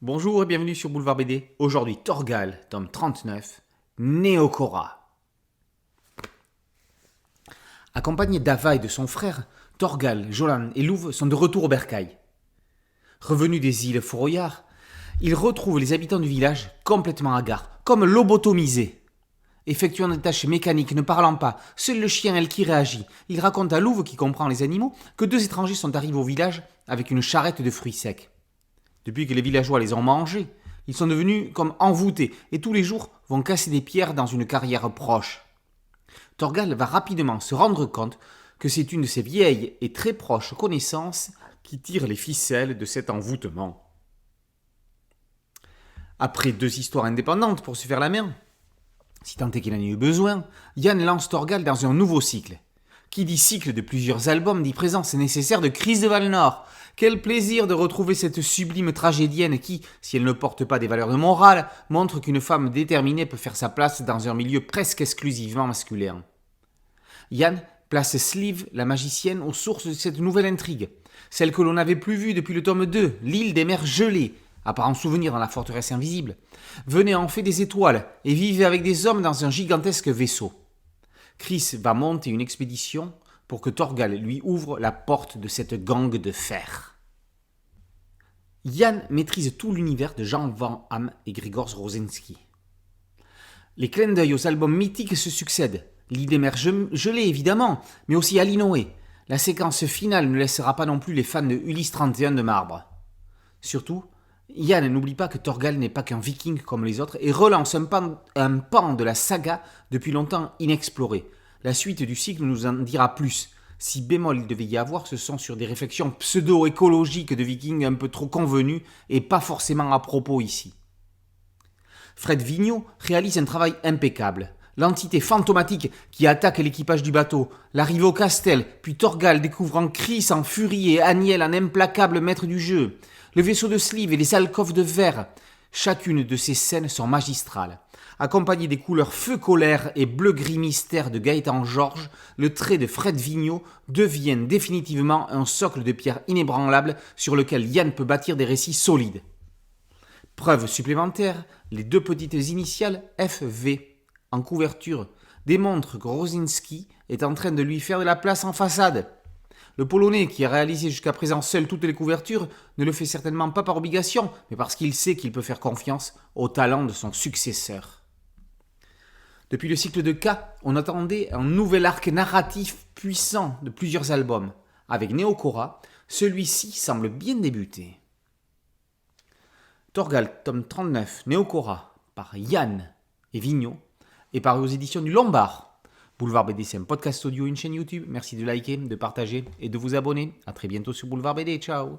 Bonjour et bienvenue sur Boulevard BD. Aujourd'hui, Thorgal, tome 39, Néokora. Accompagné d'Ava et de son frère, Thorgal, Jolan et Louve sont de retour au bercail. Revenus des îles Foroyard, ils retrouvent les habitants du village complètement hagards, comme lobotomisés. Effectuant des tâches mécaniques, ne parlant pas, seul le chien Elki réagit. Il raconte à Louve, qui comprend les animaux, que deux étrangers sont arrivés au village avec une charrette de fruits secs. Depuis que les villageois les ont mangés, ils sont devenus comme envoûtés et tous les jours vont casser des pierres dans une carrière proche. Thorgal va rapidement se rendre compte que c'est une de ses vieilles et très proches connaissances qui tire les ficelles de cet envoûtement. Après 2 histoires indépendantes pour se faire la main, si tant est qu'il en ait eu besoin, Yann lance Thorgal dans un nouveau cycle. Qui dit cycle de plusieurs albums dit présence nécessaire de Chris de Valnor. Quel plaisir de retrouver cette sublime tragédienne qui, si elle ne porte pas des valeurs de morale, montre qu'une femme déterminée peut faire sa place dans un milieu presque exclusivement masculin. Yann place Slive, la magicienne, aux sources de cette nouvelle intrigue, celle que l'on n'avait plus vue depuis le tome 2, l'île des mers gelées, apparent souvenir dans la forteresse invisible, venait en fait des étoiles et vivait avec des hommes dans un gigantesque vaisseau. Chris va monter une expédition pour que Thorgal lui ouvre la porte de cette gangue de fer. Yann maîtrise tout l'univers de Jean Van Hamme et Grigor Rosinski. Les clins d'œil aux albums mythiques se succèdent. L'île des mers gelées évidemment, mais aussi Alinoé. La séquence finale ne laissera pas non plus les fans de Ulysse 31 de marbre. Surtout, Yann n'oublie pas que Thorgal n'est pas qu'un viking comme les autres et relance un pan de la saga depuis longtemps inexploré. La suite du cycle nous en dira plus. Si bémol il devait y avoir, ce sont sur des réflexions pseudo-écologiques de vikings un peu trop convenues et pas forcément à propos ici. Fred Vigneault réalise un travail impeccable. L'entité fantomatique qui attaque l'équipage du bateau, l'arrivée au castel, puis Thorgal découvrant Chris en furie et Aniel en implacable maître du jeu, le vaisseau de Slive et les alcôves de verre. Chacune de ces scènes sont magistrales. Accompagnées des couleurs feu colère et bleu-gris mystère de Gaëtan Georges, le trait de Fred Vigneault devient définitivement un socle de pierre inébranlable sur lequel Yann peut bâtir des récits solides. Preuve supplémentaire, les 2 petites initiales FV en couverture démontrent que Rosinski est en train de lui faire de la place en façade. Le Polonais, qui a réalisé jusqu'à présent seul toutes les couvertures, ne le fait certainement pas par obligation, mais parce qu'il sait qu'il peut faire confiance au talent de son successeur. Depuis le cycle de K, on attendait un nouvel arc narratif puissant de plusieurs albums. Avec Néokora, celui-ci semble bien débuter. Thorgal, tome 39, Néokora, par Yann et Vigneault, est paru aux éditions du Lombard. Boulevard BD, c'est un podcast audio, une chaîne YouTube. Merci de liker, de partager et de vous abonner. A très bientôt sur Boulevard BD. Ciao.